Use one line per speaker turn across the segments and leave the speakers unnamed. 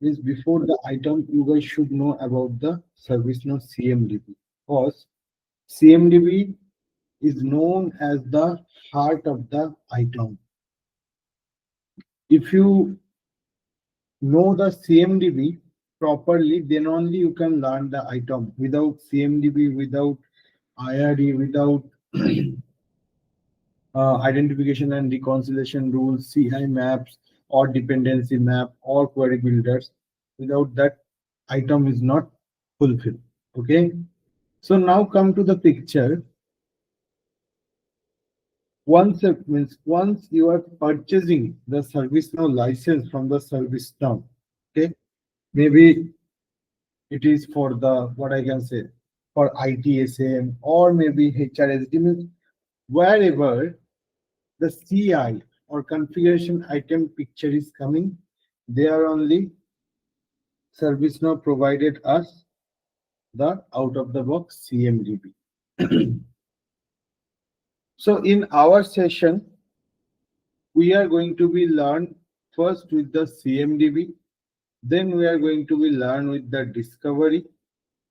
Means before the item, you guys should know about the ServiceNow CMDB. Because CMDB is known as the heart of the item. If you know the CMDB properly, then only you can learn the item. Without CMDB, without IRD, without identification and reconciliation rules, CI maps, or dependency map, or query builders, without that, item is not fulfilled. Okay. So now come to the picture. Once it means once you are purchasing the ServiceNow license from the ServiceNow, okay, maybe it is for the what I can say for ITSM or maybe HRSD, means wherever the CI or configuration item picture is coming, they are only ServiceNow provided us the out of the box CMDB. So in our session, we are going to be learn first with the CMDB, then we are going to be learn with the discovery,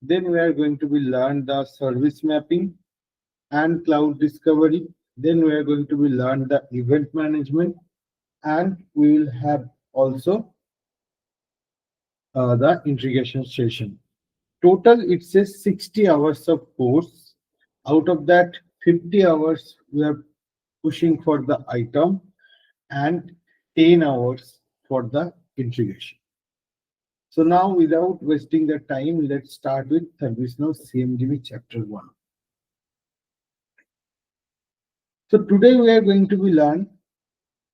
then we are going to be learn the service mapping and cloud discovery, then we are going to be learn the event management, and we will have also the integration session. Total it says 60 hours of course. Out of that, 50 hours we are pushing for the item and 10 hours for the integration. So now without wasting the time, let's start with ServiceNow CMDB chapter 1. So today we are going to be learn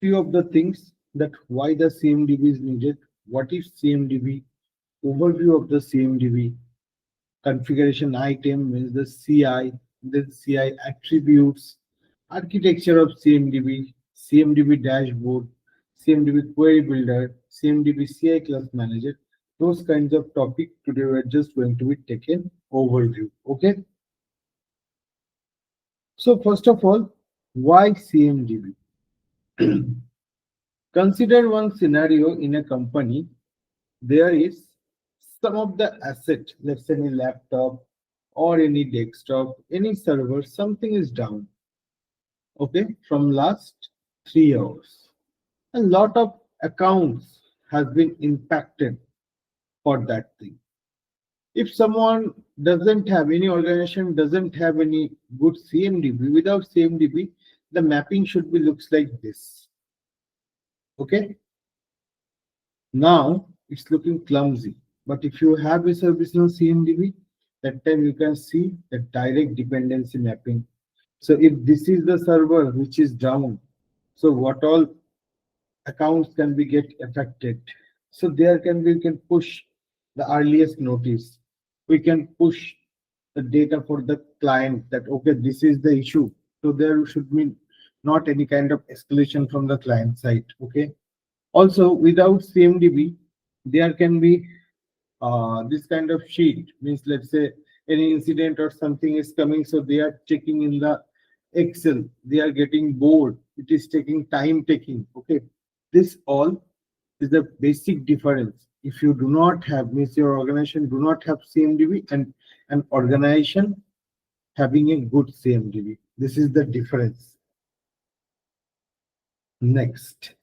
few of the things that why the CMDB is needed, what is CMDB, overview of the CMDB, configuration item means the CI, then CI attributes, architecture of CMDB, CMDB dashboard, CMDB query builder, CMDB CI class manager. Those kinds of topic today we are just going to be taken overview. Okay. So first of all, why CMDB? Consider one scenario in a company. There is some of the asset, let's say any laptop or any desktop, any server, something is down. Okay, from last 3 hours. A lot of accounts has been impacted for that thing. If someone doesn't have any organization, doesn't have any good CMDB, without CMDB, the mapping should be looks like this. Okay. Now it's looking clumsy. But if you have a ServiceNow CMDB, that time you can see the direct dependency mapping. So if this is the server which is down, so what all accounts can be get affected? So there can we can push the earliest notice. We can push the data for the client that okay, this is the issue. So there should be not any kind of escalation from the client side. Okay. Also, without CMDB, there can be this kind of sheet, means let's say any incident or something is coming, so they are checking in the Excel, they are getting bored, it is taking time taking. Okay, this all is the basic difference. If you do not have, means your organization do not have CMDB and an organization having a good CMDB, this is the difference. Next,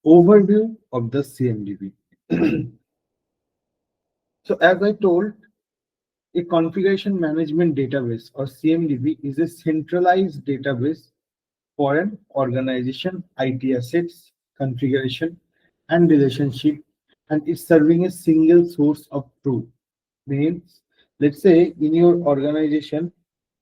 overview of the CMDB. So as I told, a configuration management database or CMDB is a centralized database for an organization, IT assets, configuration, and relationship, and it's serving a single source of truth. Means, let's say in your organization,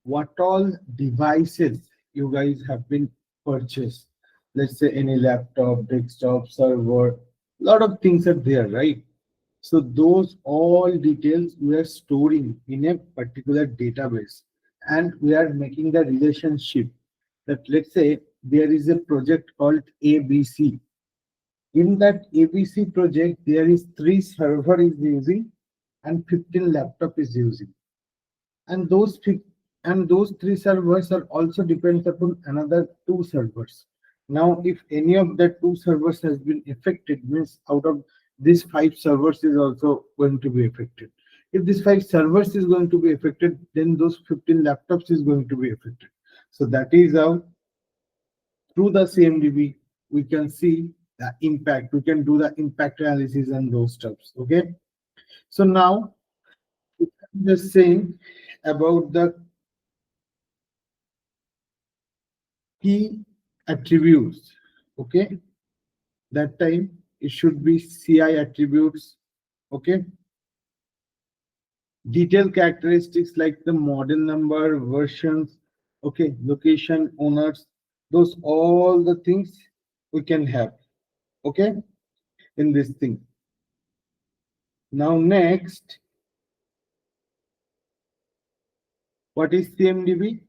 what all devices you guys have been purchased. Let's say any laptop, desktop, server, lot of things are there, right? So those all details we are storing in a particular database, and we are making the relationship that let's say there is a project called ABC. In that ABC project, there is 3 server is using and 15 laptop is using, and those 3 servers are also depends upon another 2 servers. Now, if any of the 2 servers has been affected, means out of these 5 servers is also going to be affected. If this 5 servers is going to be affected, then those 15 laptops is going to be affected. So that is how through the CMDB we can see the impact. We can do the impact analysis and those stuffs. Okay. So now I'm just saying about the key attributes. Okay. That time it should be CI attributes. Okay. Detailed characteristics like the model number, versions, okay, location, owners, those all the things we can have, okay, in this thing. Now next, what is CMDB?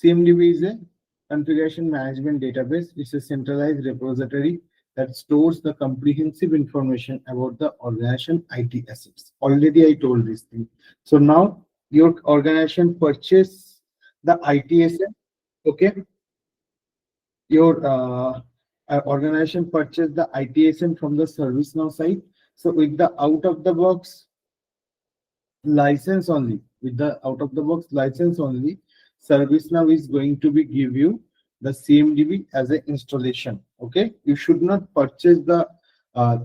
CMDB is a configuration management database. It's a centralized repository that stores the comprehensive information about the organization IT assets. Already I told this thing. So now your organization purchase the IT asset, okay? Your organization purchase the ITSM from the ServiceNow site. So with the out of the box license only, ServiceNow is going to be give you the CMDB as an installation. Okay, you should not purchase the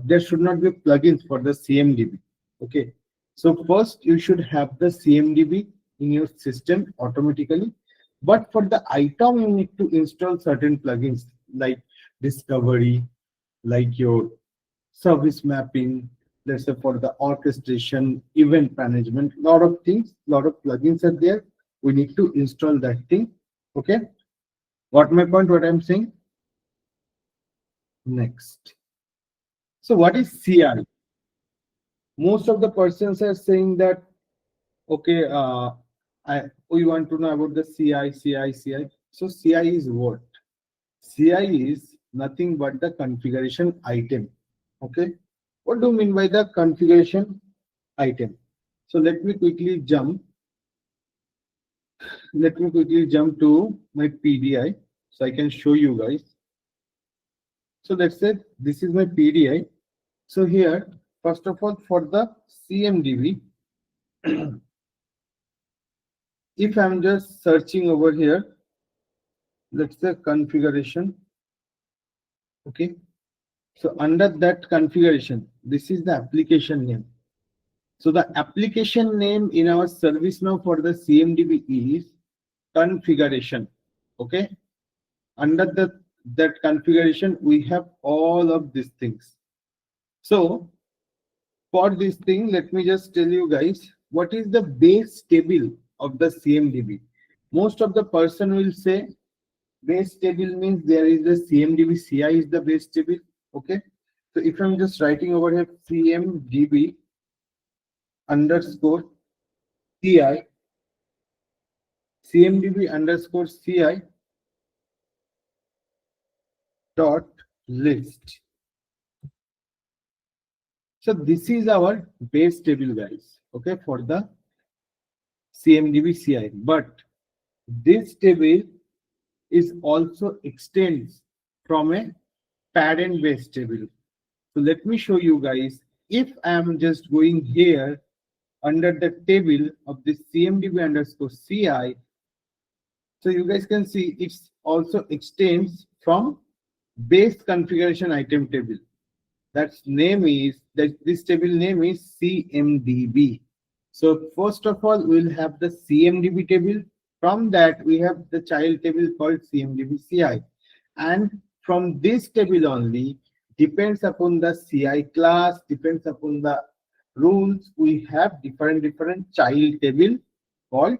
there should not be plugins for the CMDB. Okay, so first you should have the CMDB in your system automatically, but for the ITOM you need to install certain plugins like discovery, like your service mapping, let's say for the orchestration, event management, lot of things, lot of plugins are there. We need to install that thing. Okay, what my point, what I'm saying? Next. So what is CI? Most of the persons are saying that, okay, we want to know about the CI. So CI is what? CI is nothing but the configuration item. Okay. What do you mean by the configuration item? So let me quickly jump to my PDI so I can show you guys. So let's say this is my PDI. So here, first of all, for the CMDB, if I'm just searching over here, let's say configuration. Okay. So under that configuration, this is the application name. So the application name in our ServiceNow for the CMDB is configuration. Okay. Under that configuration, we have all of these things. So for this thing, let me just tell you guys what is the base table of the CMDB. Most of the person will say base table means there is the CMDB CI is the base table. Okay. So if I'm just writing over here CMDB underscore CI, CMDB underscore CI dot list. So this is our base table, guys. Okay, for the CMDB CI. But this table is also extends from a parent base table. So let me show you guys. If I am just going here under the table of the CMDB underscore CI, so you guys can see it's also extends from base configuration item table. That's name is that this table name is CMDB. So first of all, we'll have the CMDB table. From that, we have the child table called CMDB CI. And from this table only, depends upon the CI class, depends upon the rules, we have different child table called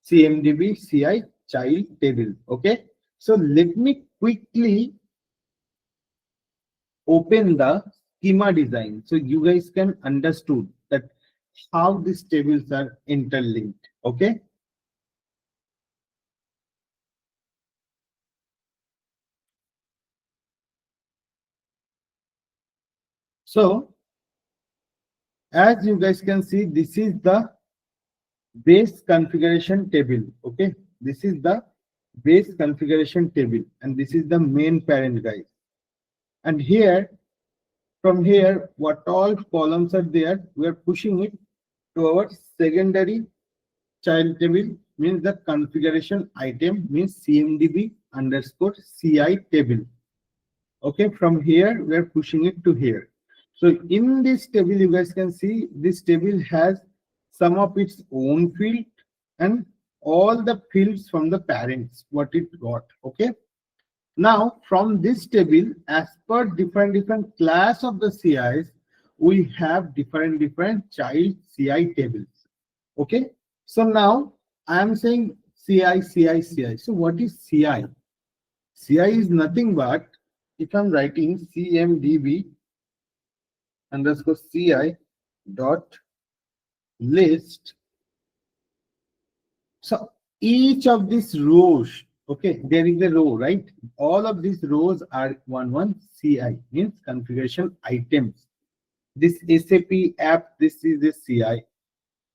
CMDB CI child table. Okay. So let me quickly open the schema design so you guys can understood that how these tables are interlinked. Okay. So as you guys can see, this is the base configuration table. Okay, this is the base configuration table and this is the main parent, guys. And here From here, what all columns are there, we are pushing it to our secondary child table, means the configuration item, means CMDB underscore CI table. Okay, from here we are pushing it to here. So in this table, you guys can see this table has some of its own field and all the fields from the parents, what it got. Okay. Now from this table, as per different class of the CIs, we have different child CI tables. Okay. So now I am saying CI. So what is CI? CI is nothing but, if I'm writing CMDB underscore CI dot list. So each of these rows, okay, there is a row, right? All of these rows are one CI, means configuration items. This SAP app, this is a CI.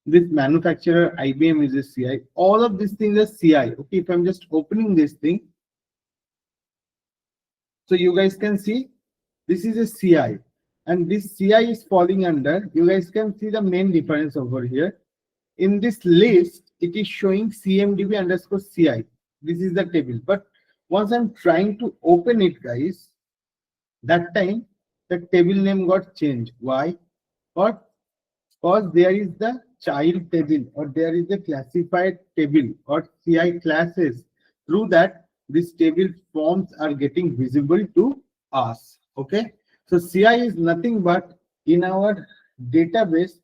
This manufacturer IBM is a CI. All of these things are CI. Okay, if I'm just opening this thing, so you guys can see this is a CI, and this CI is falling under. You guys can see the main difference over here. In this list, it is showing CMDB underscore CI. This is the table. But once I'm trying to open it, guys, that time the table name got changed. Why? Because there is the child table, or there is a classified table or CI classes. Through that, this table forms are getting visible to us. Okay. So CI is nothing but, in our database,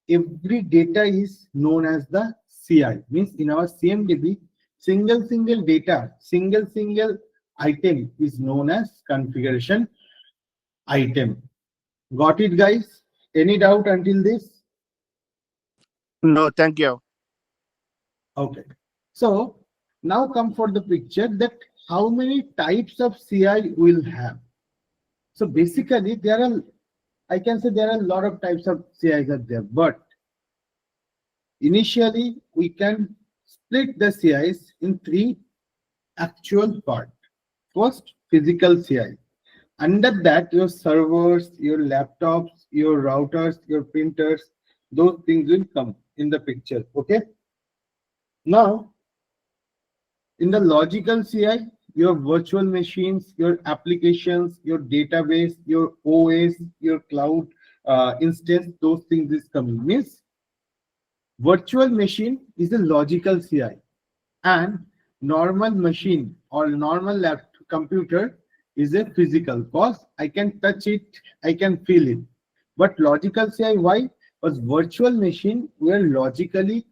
every data is known as the CI. Means in our CMDB, single data, single item is known as configuration item. Got it, guys? Any doubt until this?
No, thank you.
Okay. So now come for the picture that how many types of CI will have. So basically there are, I can say there are a lot of types of CIs are there, but initially we can split the CIs in three actual parts. First, physical CI. Under that, your servers, your laptops, your routers, your printers, those things will come in the picture. Okay. Now, in the logical CI, your virtual machines, your applications, your database, your OS, your cloud instance, those things is coming. Means virtual machine is a logical CI, and normal machine or normal laptop computer is a physical, cause I can touch it, I can feel it. But logical CI, why? Because virtual machine we are logically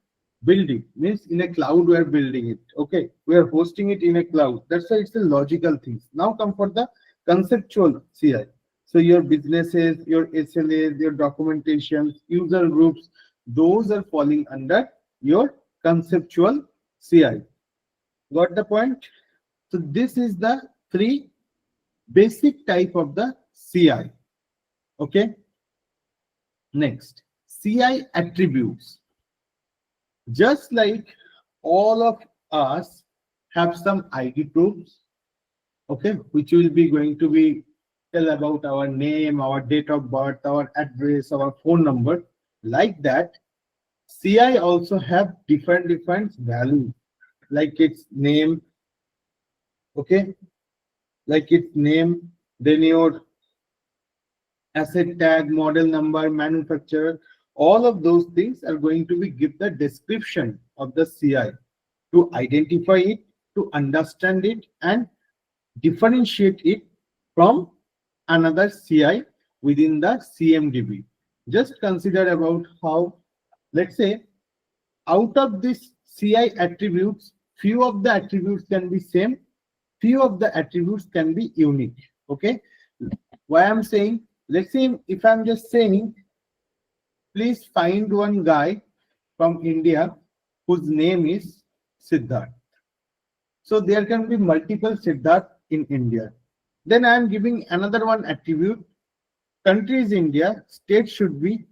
building, means in a cloud we are building it. Okay, we are hosting it in a cloud. That's why it's a logical thing. Now come for the conceptual CI. So your businesses, your SLAs, your documentations, user groups, those are falling under your conceptual CI. Got the point? So this is the three basic type of the CI. Okay. Next, CI attributes. Just like all of us have some ID proofs, okay, which will be going to be tell about our name, our date of birth, our address, our phone number. Like that, CI also have different values, like its name, okay, like its name, then your asset tag, model number, manufacturer, all of those things are going to be give the description of the CI to identify it, to understand it, and differentiate it from another CI within the CMDB. Just consider about how, let's say, out of this CI attributes, few of the attributes can be same, few of the attributes can be unique. Okay. Why I'm saying, let's say if I'm just saying, please find one guy from India whose name is Siddharth. So there can be multiple Siddharth in India. Then I am giving another one attribute. Country is India, state should be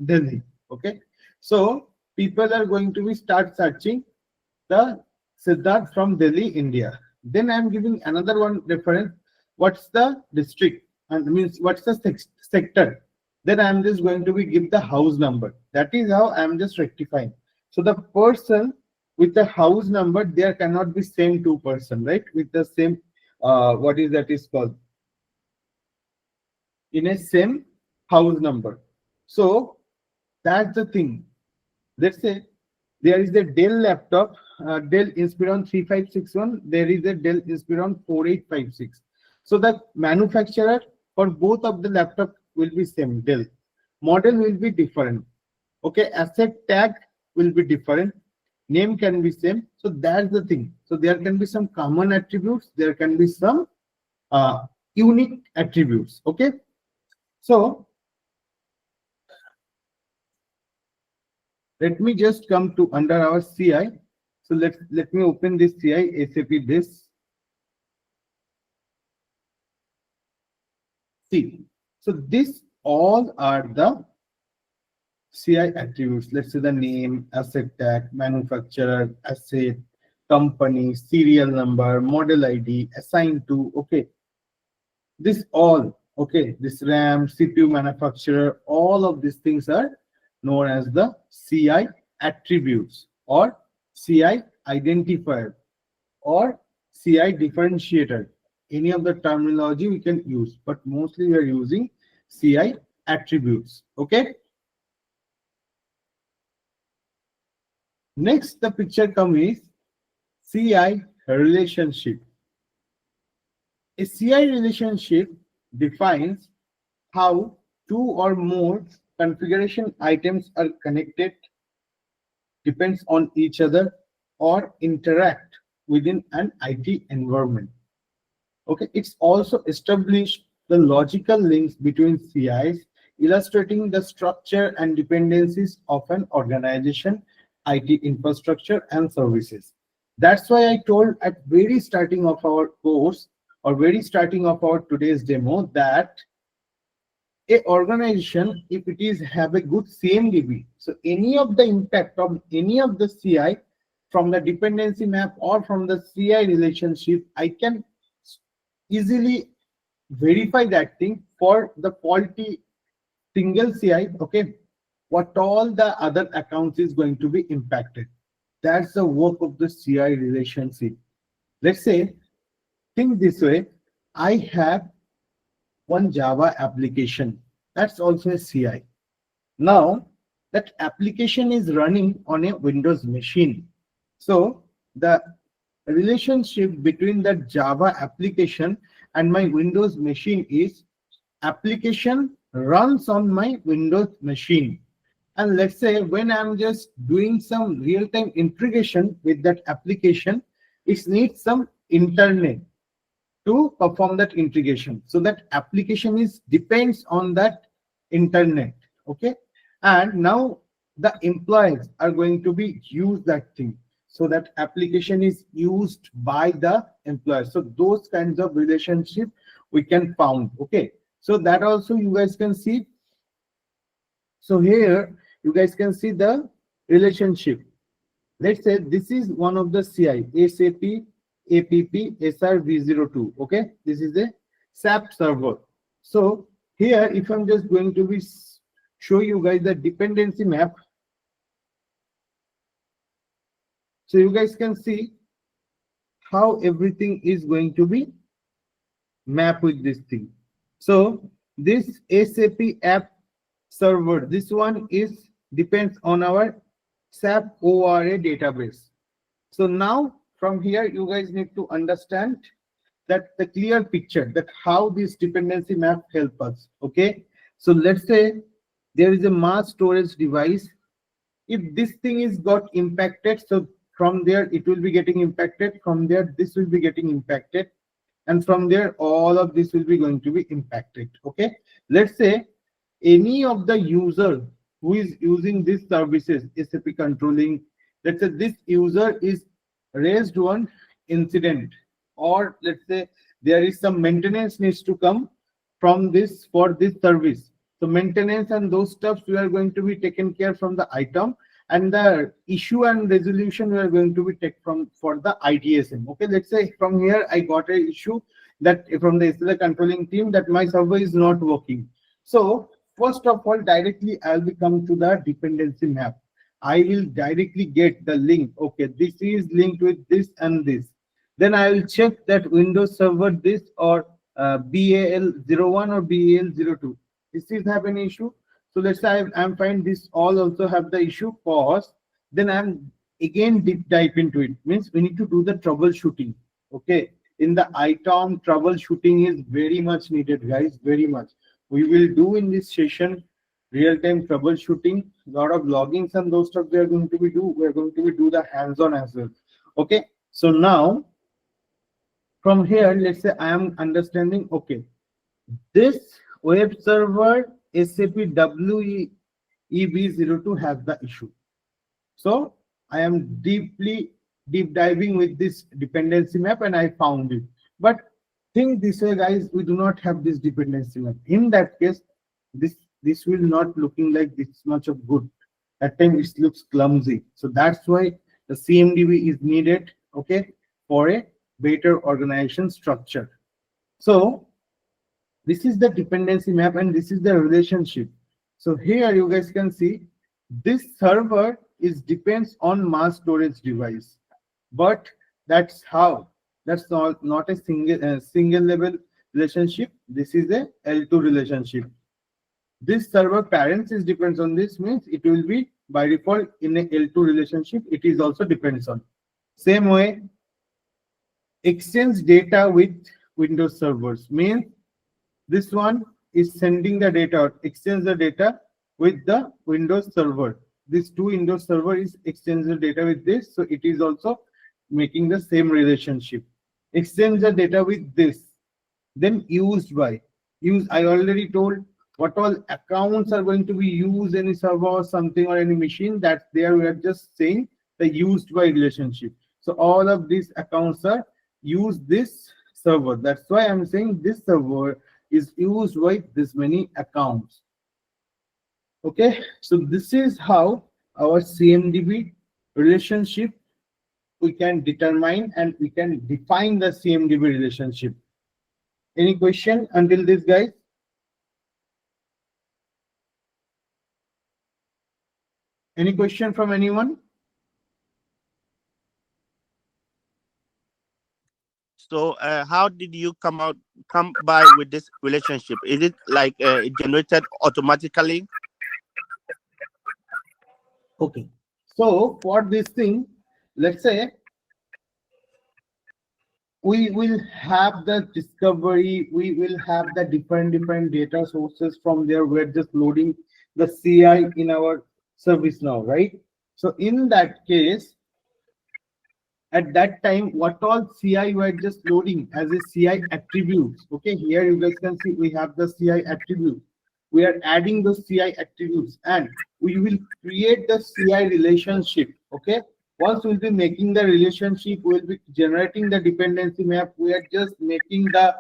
Delhi. Okay. So people are going to be start searching the Siddharth from Delhi, India. Then I am giving another one reference. What's the district? and means what's the sector, then I'm just going to be give the house number. That is how I'm just rectifying. So the person with the house number, there cannot be same two person, right, with the same what is that is called in a same house number. So that's the thing. Let's say there is a Dell laptop, Dell Inspiron 3561, there is a Dell Inspiron 4856. So the manufacturer for both of the laptop will be same Dell. Model will be different. Okay, asset tag will be different. Name can be same. So that's the thing. So there can be some common attributes. There can be some unique attributes. Okay. So let me just come to under our CI. So let me open this CI SAP this. See, so this all are the CI attributes. Let's say the name, asset tag, manufacturer, asset, company, serial number, model ID, assigned to. Okay, this all. Okay, this RAM, CPU manufacturer, all of these things are known as the CI attributes or CI identifier or CI differentiator. Any of the terminology we can use, but mostly we are using CI attributes. Okay. Next, the picture comes is CI relationship. A CI relationship defines how two or more configuration items are connected, depends on each other, or interact within an IT environment. Okay, it's also established the logical links between CIs, illustrating the structure and dependencies of an organization, IT infrastructure and services. That's why I told at very starting of our course or very starting of our today's demo that a organization, if it is have a good CMDB, so any of the impact of any of the CI from the dependency map or from the CI relationship, I can easily verify that thing for the faulty single CI. Okay, what all the other accounts is going to be impacted. That's the work of the CI relationship. Let's say, think this way, I have one Java application. That's also a CI. Now, that application is running on a Windows machine. So, the relationship between that Java application and my Windows machine is application runs on my Windows machine. And let's say when I'm just doing some real-time integration with that application, it needs some internet to perform that integration. So that application is depends on that internet. Okay. And now the employees are going to be use that thing. So that application is used by the employer. So those kinds of relationship we can found. Okay. So that also you guys can see. So here you guys can see the relationship. Let's say this is one of the CI, SAP APP SRV02. Okay, this is a SAP server. So here, if I'm just going to be show you guys the dependency map, so you guys can see how everything is going to be mapped with this thing. So this SAP app server, this one is depends on our SAP ORA database. So now from here, you guys need to understand that the clear picture that how this dependency map help us. Okay. So let's say there is a mass storage device. If this thing is got impacted, so from there it will be getting impacted. From there, this will be getting impacted. And from there, all of this will be going to be impacted. Okay. Let's say any of the user who is using these services, SAP controlling, let's say this user is raised one incident, or let's say there is some maintenance needs to come from this for this service. So maintenance and those stuffs we are going to be taken care from the ITOM, and the issue and resolution we are going to be take from for the ITSM. Okay, let's say from here I got a issue that from the SLA controlling team that my server is not working. So first of all, directly I'll be come to the dependency map. I will directly get the link. Okay, this is linked with this and this. Then I will check that Windows Server this or BAL01 or BAL02. This is have an issue. So let's say I'm fine. This all also have the issue cause. Then I'm again deep dive into it. Means we need to do the troubleshooting. Okay. In the ITOM, troubleshooting is very much needed, guys. Very much. We will do in this session real-time troubleshooting, lot of logins and those stuff we are going to be do. We are going to be do the hands-on as well. Okay. So now from here, let's say I am understanding. Okay, this web server SAP WEB02 has the issue. So I am deep diving with this dependency map and I found it. But think this way, guys, we do not have this dependency map. In that case, this will not looking like this much of good. At times it looks clumsy. So that's why the CMDB is needed, okay, for a better organization structure. So this is the dependency map and this is the relationship. So here you guys can see this server is depends on mass storage device, but that's not a single level relationship. This is a L2 relationship. This server parents is depends on this, means it will be by default in a L2 relationship. It is also depends on same way exchange data with Windows servers, means this one is sending the data or exchange the data with the Windows server. This two Windows server is exchange the data with this, so it is also making the same relationship. Exchange the data with this. Then used by. I already told what all accounts are going to be used any server or something or any machine. That's there. We are just saying the used by relationship. So all of these accounts are use this server. That's why I'm saying this server is used by this many accounts. Okay, so this is how our CMDB relationship we can determine and we can define the CMDB relationship. Any question until this, guys? Any question from anyone?
So, how did you come by with this relationship? Is it like it generated automatically?
Okay. So for this thing, let's say we will have the discovery, we will have the different data sources from there. We're just loading the CI in our service now, right? So in that case, at that time, what all CI were just loading as a CI attributes. Okay, here you guys can see we have the CI attribute. We are adding those CI attributes and we will create the CI relationship. Okay, once we'll be making the relationship, we'll be generating the dependency map. We are just making the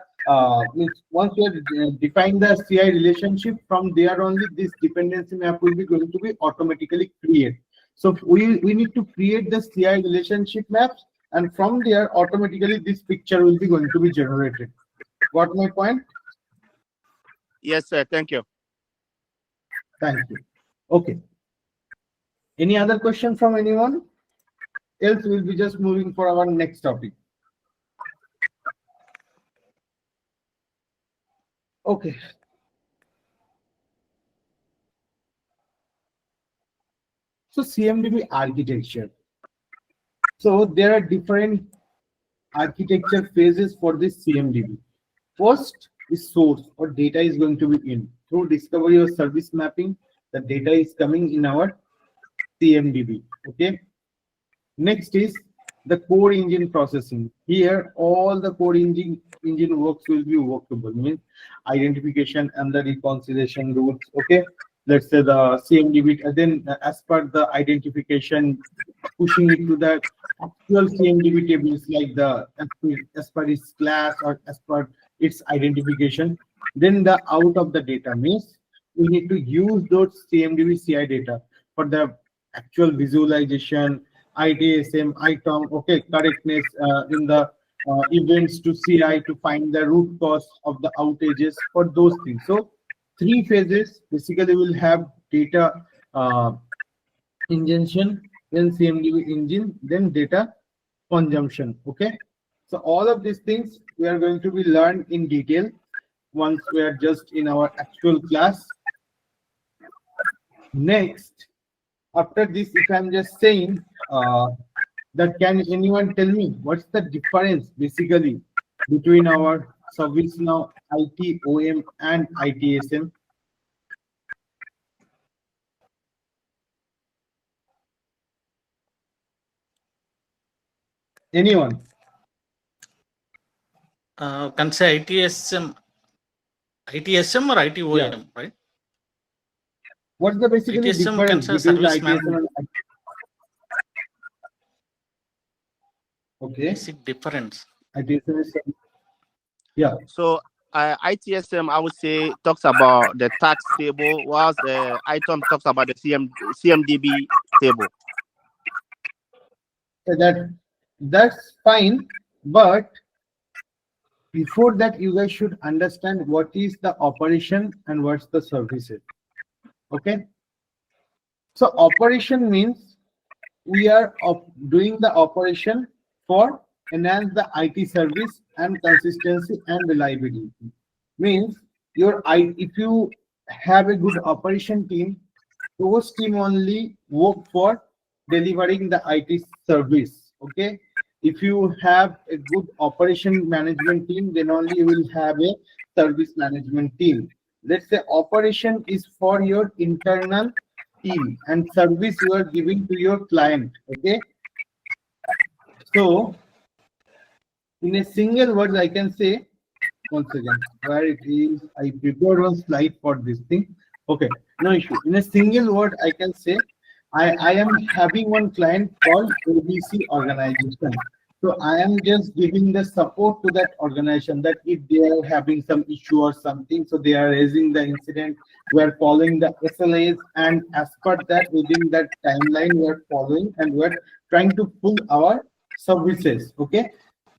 once we are define the CI relationship, from there only this dependency map will be going to be automatically created. So we need to create the CI relationship maps, and from there automatically this picture will be going to be generated. Got my point?
Yes, sir. Thank you.
Thank you. Okay. Any other question from anyone? Else we'll be just moving for our next topic. Okay. So CMDB architecture. So there are different architecture phases for this CMDB. First is source or data is going to be in. Through discovery or service mapping, the data is coming in our CMDB. Okay. Next is the core engine processing. Here, all the core engine works will be workable, means identification and the reconciliation rules. Okay, let's say the CMDB, then as per the identification, pushing it to the actual CMDB tables like the as per its class or as per its identification. Then the out of the data means we need to use those CMDB CI data for the actual visualization, ITSM, ITOM, okay, correctness in the events to CI to find the root cause of the outages for those things. So three phases basically will have data ingestion, then CMDB engine, then data consumption. Okay. So all of these things we are going to be learned in detail once we are just in our actual class. Next, after this, if I'm just saying that, can anyone tell me what's the difference basically between our ServiceNow ITOM and ITSM? Anyone?
Can say ITSM or ITOM,
Yeah.
right?
What's the basically
ITSM can
difference
say
between the
service
ITSM
management.
and okay?
Basic difference.
ITSM is yeah.
So ITSM, I would say, talks about the tax table, whilst ITOM talks about the CMDB table.
That's fine, but before that, you guys should understand what is the operation and what's the services. Okay. So operation means we are doing the operation for enhance the IT service and consistency and reliability. Means if you have a good operation team, those team only work for delivering the IT service. Okay. If you have a good operation management team, then only you will have a service management team. Let's say operation is for your internal team and service you are giving to your client. Okay. So in a single word, I can say, once again, where it is, I prepared one slide for this thing. Okay, no issue. In a single word, I can say, I am having one client called ABC organization. So I am just giving the support to that organization that if they are having some issue or something, so they are raising the incident, we are following the SLAs, and as per that, within that timeline, we are following and we are trying to pull our services. Okay,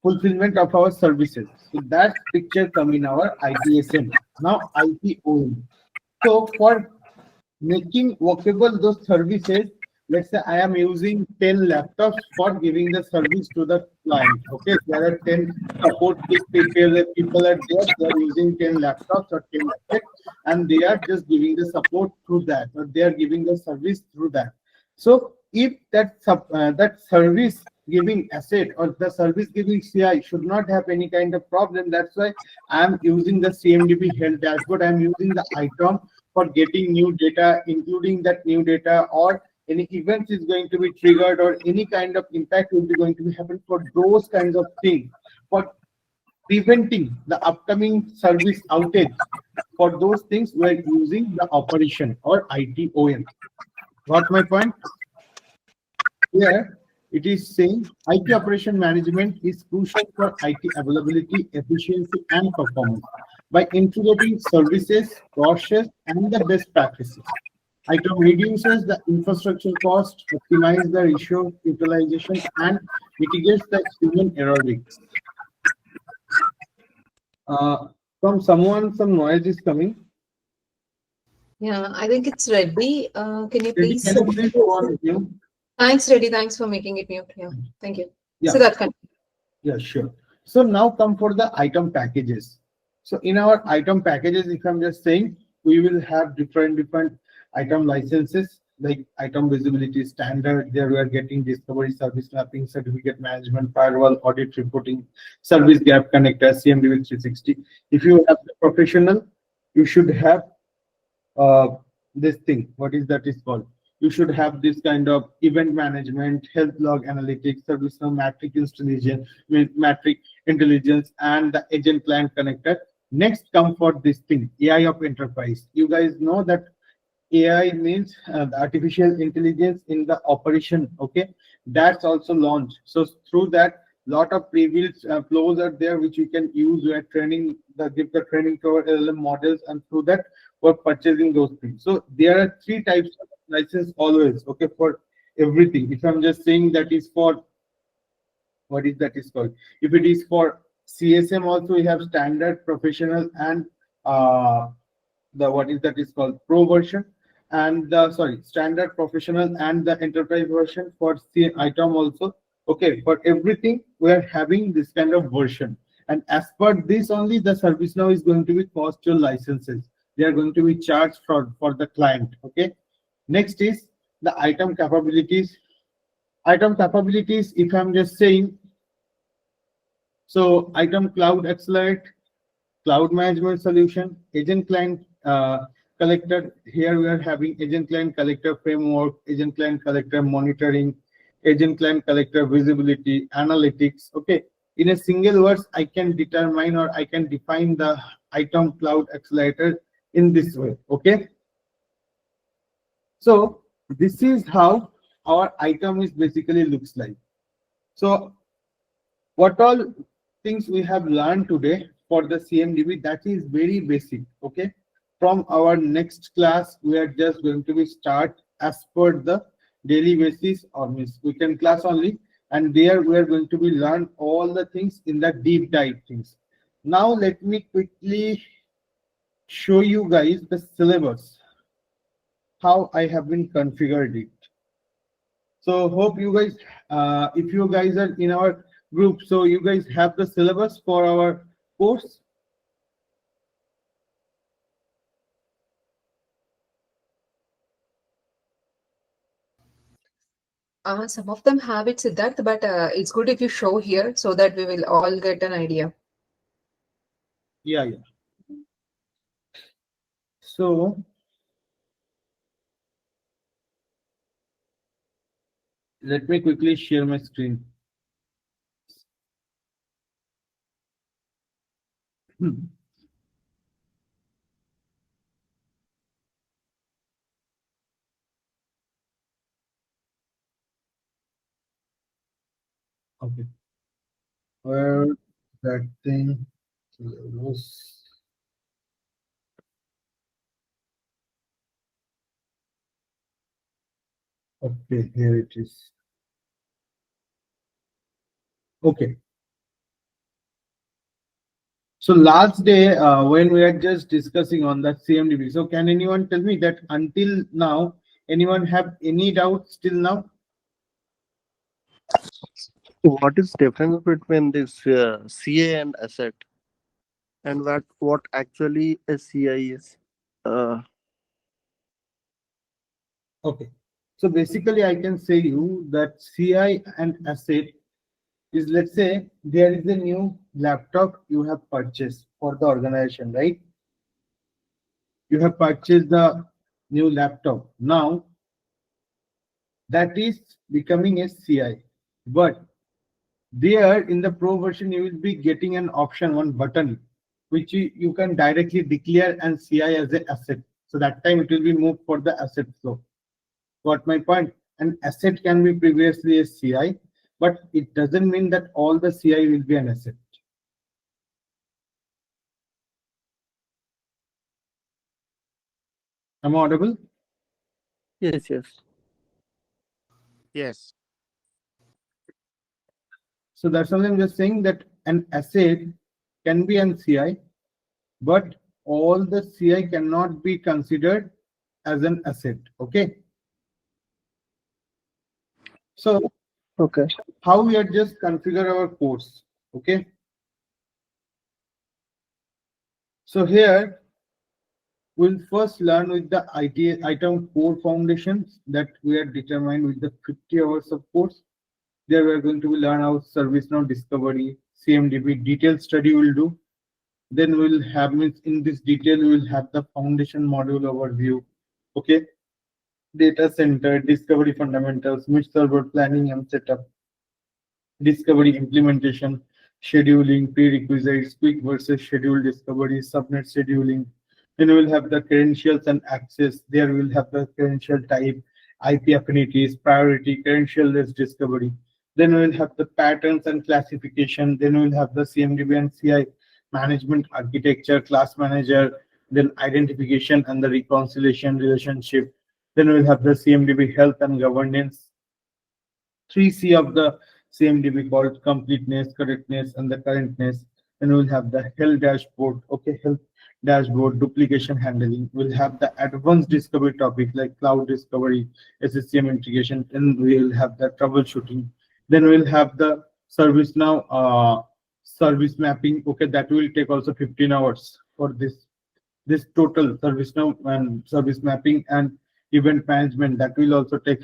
fulfillment of our services. So that picture come in our ITSM. Now ITOM. So for making workable those services, let's say I am using 10 laptops for giving the service to the client. Okay, there are 10 support people are there, they are using 10 laptops or 10 assets, and they are just giving the support through that, or they are giving the service through that. So if that service giving asset or the service giving CI should not have any kind of problem, that's why I am using the CMDB health dashboard. I am using the ITOM for getting new data, including that new data, or any events is going to be triggered, or any kind of impact will be going to be happen for those kinds of things, for preventing the upcoming service outage. For those things, we are using the operation or ITOM. Got my point? Here it is saying IT operation management is crucial for IT availability, efficiency, and performance by integrating services, process, and the best practices. ITOM reduces the infrastructure cost, optimizes the resource utilization, and mitigates the human error risks. From someone, some noise is coming.
Yeah, I think it's ready. Can you please?
Can you please go on with you?
Thanks, Reddy. Thanks for making it mute. Yeah, thank you.
Yeah.
So that can.
Yeah, sure. So now come for the item packages. So in our item packages, if I'm just saying, we will have different item licenses, like item visibility standard. There we are getting discovery, service mapping, certificate management, firewall, audit reporting, service gap connector, CMDB 360. If you have the professional, you should have this thing. What is that is called? You should have this kind of event management, health log analytics, service metric intelligence, and the agent client connector. Next come for this thing, AI of enterprise. You guys know that AI means the artificial intelligence in the operation. Okay, that's also launched. So through that, lot of previous flows are there which you can use. We are training give the training to our LLM models, and through that for purchasing those things. So there are three types of license always. Okay, for everything. If I'm just saying that is for what is that is called. If it is for CSM also, we have standard, professional, and the what is that is called pro version, and the sorry standard, professional, and the enterprise version for ITOM also. Okay, for everything we are having this kind of version, and as per this only the service now is going to be cost your licenses. They are going to be charged for the client. Okay, next is the ITOM capabilities. ITOM capabilities, if I'm just saying, so ITOM Cloud Accelerate, cloud management solution, agent client collector. Here we are having agent client collector framework, agent client collector monitoring, agent client collector visibility, analytics. Okay, in a single words, I can determine or I can define the ITOM Cloud Accelerator in this way. Okay, so this is how our ITOM is basically looks like. So what all things we have learned today for the CMDB, that is very basic. Okay, from our next class we are just going to be start as per the daily basis or means weekend class only, and there we are going to be learn all the things in the deep dive things. Now let me quickly show you guys the syllabus, how I have been configured it. So hope you guys, if you guys are in our group, so you guys have the syllabus for our course.
Some of them have it, Siddharth, but it's good if you show here so that we will all get an idea.
Yeah. So let me quickly share my screen. Okay. Where that thing was. Okay, here it is. Okay. So last day, when we are just discussing on that CMDB, so can anyone tell me that until now, anyone have any doubts till now?
What is difference between this CA and asset, and what actually a CI is? Uh,
Okay. So basically, I can say you that CI and asset is, let's say there is a new laptop you have purchased for the organization, right? You have purchased the new laptop. Now that is becoming a CI, but there in the pro version you will be getting an option, one button, which you can directly declare and CI as an asset. So that time it will be moved for the asset flow. Got my point? An asset can be previously a CI, but it doesn't mean that all the CI will be an asset. Am I audible?
yes. Yes.
So that's something I'm just saying, that an asset can be an CI, but all the CI cannot be considered as an asset. Okay. So
Okay.
how we are just configure our course. Okay. So here we'll first learn with the ITOM core foundations that we are determined with the 50 hours of course. There we are going to learn our ServiceNow discovery, CMDB detailed study we'll do. Then we'll have, in this detail we will have the foundation module overview. Okay. Data center, discovery fundamentals, mid server planning and setup, discovery implementation, scheduling, prerequisites, quick versus scheduled discovery, subnet scheduling. Then we'll have the credentials and access. There we'll have the credential type, IP affinities, priority, credential-less discovery. Then we'll have the patterns and classification. Then we'll have the CMDB and CI management architecture, class manager, then identification and the reconciliation relationship. Then we'll have the CMDB health and governance, 3C of the CMDB called completeness, correctness, and the currentness. Then we'll have the health dashboard. Okay, health dashboard, duplication handling. We'll have the advanced discovery topic like cloud discovery, SSCM integration. Then we'll have the troubleshooting. Then we'll have the ServiceNow service mapping. Okay, that will take also 15 hours for this total service now and service mapping and event management. That will also take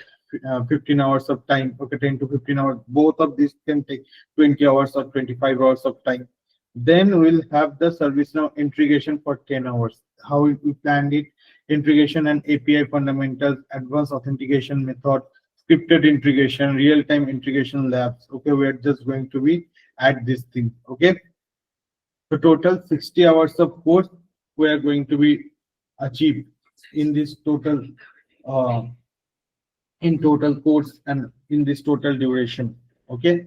15 hours of time. Okay, 10 to 15 hours. Both of these can take 20 hours or 25 hours of time. Then we'll have the service now integration for 10 hours. How we planned it: integration and API fundamentals, advanced authentication method, scripted integration, real-time integration labs. Okay, we're just going to be at this thing. Okay, so total 60 hours of course we are going to be achieved in this total in total course and in this total duration. Okay,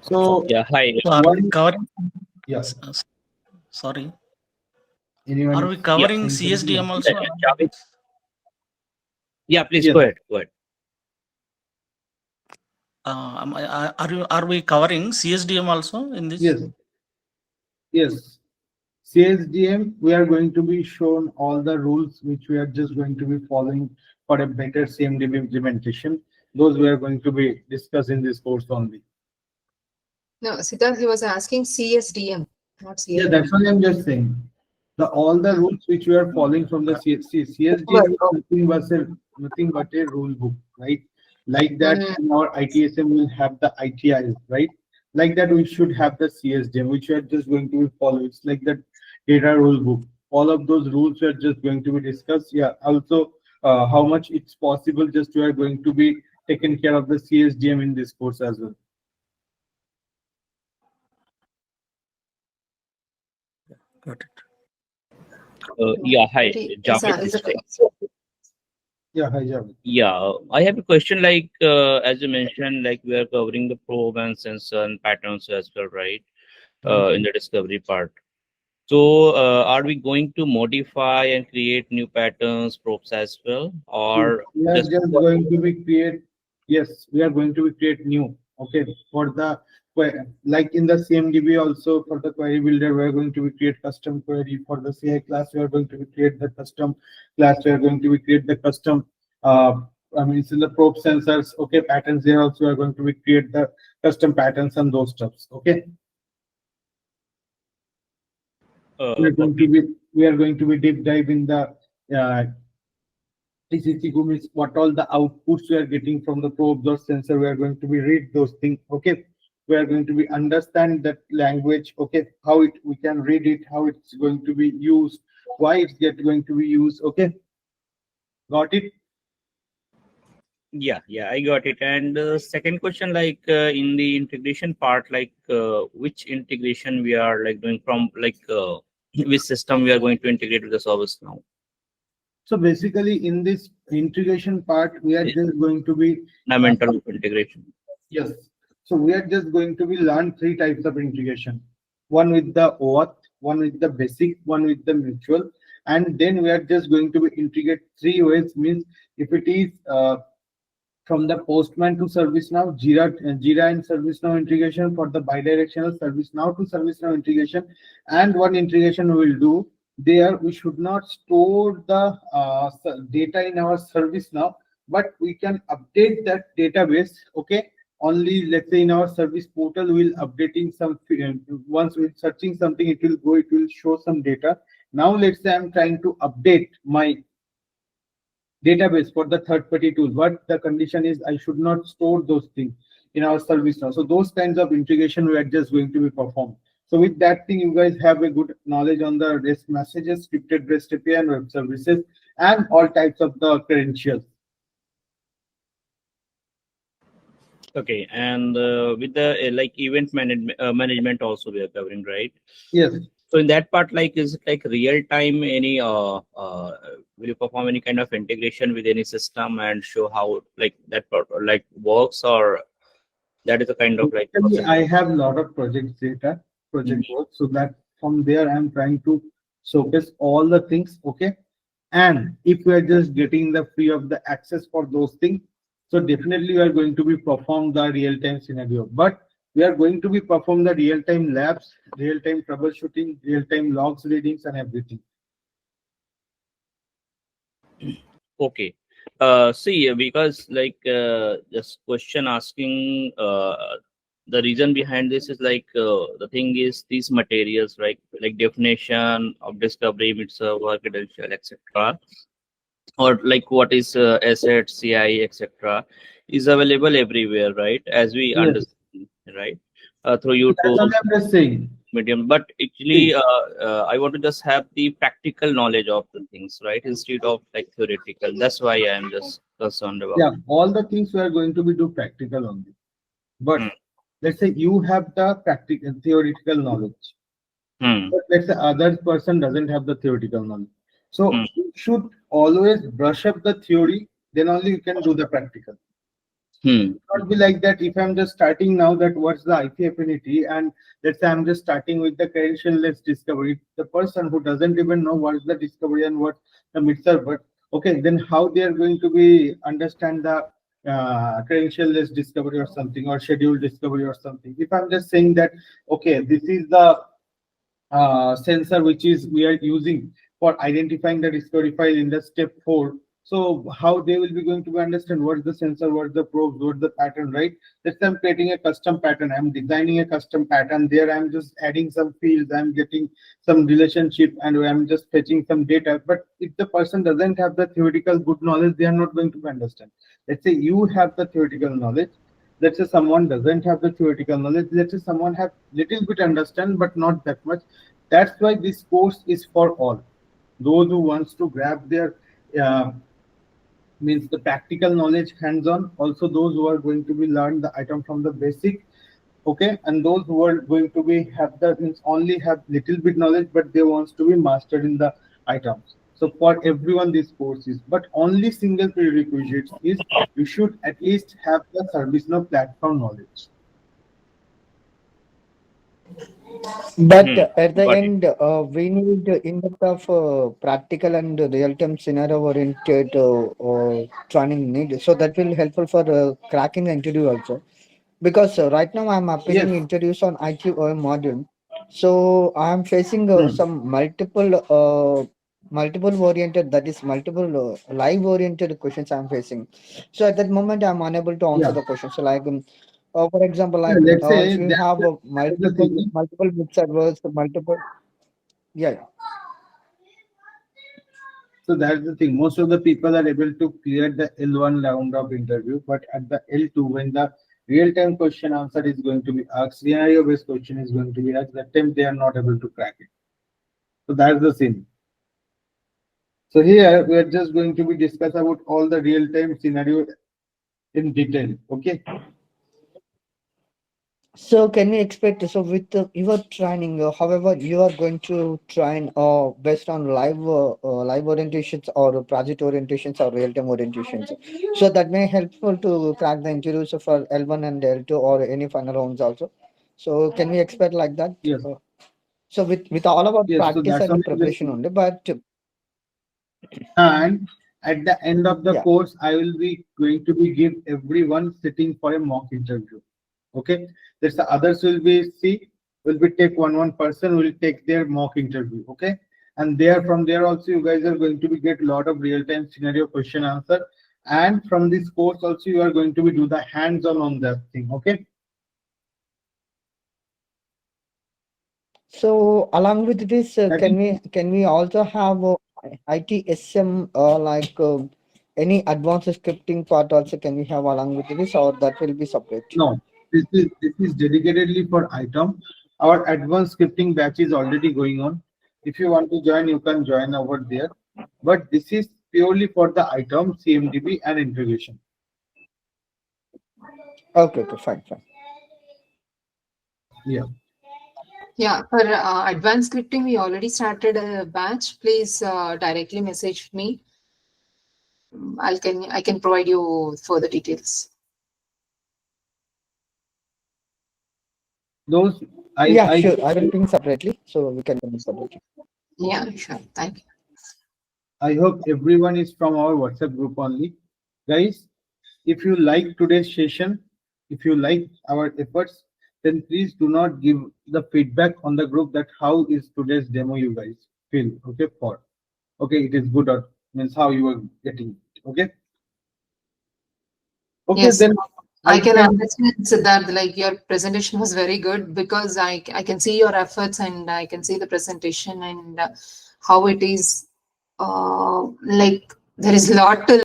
so
Yeah, hi.
So are we
one,
covering?
yeah,
Sorry,
anyone
are we covering
saying something?
CSDM also?
Javed? Yeah, please
Yes.
go ahead. Go ahead.
Are we covering CSDM also in this?
Yes, yes. CSDM, we are going to be shown all the rules which we are just going to be following for a better CMDB implementation. Those we are going to be discussed in this course only.
No, Siddharth, he was asking CSDM, not
Yeah,
CSDM.
that's what I'm just saying. All the rules which we are following from the CSDM is nothing but a rule book, right? Like that, in our ITSM will have the ITIs, right? Like that, we should have the CSDM, which we are just going to be follow. It's like the data rule book. All of those rules we are just going to be discussed. Yeah, also how much it's possible, just we are going to be taking care of the CSDM in this course as well.
Got it.
Yeah, hi.
It's
Javed
a,
this
it's a,
side.
Yeah, hi, Javed.
Yeah, I have a question like, as you mentioned, like we are covering the probe and sensor and patterns as well, right? In the discovery part. So, are we going to modify and create new patterns, probes as well, or
We are
just
just going to be create, yes, we are going to be create new. Okay, for the like in the CMDB also for the query builder, we are going to be create custom query. For the CI class, we are going to be create the custom class. We are going to be create the custom. I mean, it's in the probe sensors. Okay, patterns there also we are going to be create the custom patterns and those stuffs. Okay, we are going to be deep dive in the TCC means what all the outputs we are getting from the probes or sensor. We are going to be read those things. Okay, we are going to be understand that language. Okay, how it we can read it, how it's going to be used, why it's going to be used. Okay, got it?
yeah, I got it. And second question, like in the integration part, like which integration we are like doing from like which system we are going to integrate with the service now?
So basically, in this integration part, we are just going to be
Fundamental integration.
yes. So we are just going to be learn three types of integration. One with the OAuth, one with the basic, one with the mutual, and then we are just going to be integrate three ways. Means if it is from the Postman to ServiceNow, Jira and ServiceNow integration for the bidirectional ServiceNow to ServiceNow integration, and one integration we will do there. We should not store the data in our ServiceNow, but we can update that database. Okay, only let's say in our service portal we'll updating some once we're searching something, it will go, it will show some data. Now let's say I'm trying to update my database for the third-party tools. What the condition is, I should not store those things in our service now. So those kinds of integration we are just going to be performed. So with that thing, you guys have a good knowledge on the REST messages, scripted REST API and web services, and all types of the credentials.
Okay, and with the like event management also we are covering, right?
Yes.
So in that part, like, is it like real time? Any will you perform any kind of integration with any system and show how like that part like works, or that is a kind of like
Actually, I have a lot of project data, project work, so that from there I'm trying to showcase all the things. Okay, and if we are just getting the free of the access for those things, So definitely we are going to be perform the real-time scenario, but we are going to be perform the real-time labs, real-time troubleshooting, real-time logs readings and everything.
Okay. See, because like this question asking, the reason behind this is like the thing is these materials, right? Like definition of discovery, midsserver, credential, etc., or like what is asset, CI, etc., is available everywhere, right? As we
Yes,
understand, right? Through
that's
YouTube,
what I'm just saying.
medium, but actually
See,
I want to just have the practical knowledge of the things, right, instead of like theoretical. That's why I'm just concerned about
yeah, all the things we are going to be do practical only.
it.
But let's say you have the practical theoretical knowledge,
Hmm.
but let's say other person doesn't have the theoretical knowledge.
Hmm.
So you should always brush up the theory, then only you can do the practical.
Hmm.
Not be like that. If I'm just starting now, that what's the IP affinity, and let's say I'm just starting with the credential-less discovery, the person who doesn't even know what's the discovery and what the mid server, okay, then how they are going to be understand the credential-less discovery or something, or scheduled discovery or something. If I'm just saying that, okay, this is the sensor which is we are using for identifying the discovery file in the step 4, so how they will be going to understand what's the sensor, what's the probes, what's the pattern, right? Let's say I'm creating a custom pattern, I'm designing a custom pattern, there I'm just adding some fields, I'm getting some relationship, and I'm just fetching some data. But if the person doesn't have the theoretical good knowledge, they are not going to understand. Let's say you have the theoretical knowledge, let's say someone doesn't have the theoretical knowledge, let's say someone have little bit understand but not that much. That's why this course is for all those who wants to grab their uh, means the practical knowledge hands-on, also those who are going to be learn the item from the basic, okay, and those who are going to be have the means only have little bit knowledge but they wants to be mastered in the items. So for everyone this course is, but only single prerequisite is you should at least have the ServiceNow platform knowledge.
But
Hmm.
at the
Got it.
end, we need in-depth of practical and real-time scenario-oriented training need. So that will helpful for cracking the interview also. Because right now I'm appearing
Yes.
interviews on ITOM module. So I'm facing
Hmm.
some multiple oriented, that is multiple live oriented questions I'm facing. So at that moment I'm unable to answer
Yeah.
the question. So like for example,
Yeah,
like
let's say
if you have
that's the thing.
multiple mid servers, multiple, yeah, yeah.
So that's the thing. Most of the people are able to clear the L1 round of interview, but at the L2, when the real-time question answer is going to be asked, scenario-based question is going to be asked, that time they are not able to crack it. So that's the thing. So here we are just going to be discuss about all the real-time scenario in detail. Okay.
So can we expect, so with your training, however, you are going to train based on live orientations or project orientations or real time orientations. So that may helpful to crack the interviews for L1 and L2 or any final rounds also. So can we expect like that?
Yes.
So with all about
Yes. So
practice
that's
and
only just.
preparation only, but
And at the end of the
yeah.
course, I will be going to be give everyone sitting for a mock interview. Okay, there's the others will be see will be take one person will take their mock interview. Okay, and there from there also you guys are going to be get a lot of real time scenario question answer, and from this course also you are going to be do the hands on that thing. Okay.
So along with this,
That is
can we also have ITSM any advanced scripting part also can we have along with this or that will be separate?
no, this is dedicatedly for ITOM. Our advanced scripting batch is already going on. If you want to join, you can join over there. But this is purely for the ITOM, CMDB, and integration.
Okay, okay, fine, fine.
Yeah.
Yeah, for advanced scripting, we already started a batch. Please directly message me. I can provide you further details.
Those I
Yeah,
I
sure. I will ping separately so we can do separately.
Yeah, sure. Thank you.
I hope everyone is from our WhatsApp group only. Guys, if you like today's session, if you like our efforts, then please do not give the feedback on the group that how is today's demo you guys feel. Okay, for okay, it is good or means how you are getting it. Okay. Okay,
Yes,
then
I can understand, Siddharth, like your presentation was very good because I can see your efforts and I can see the presentation and how it is like there is a lot to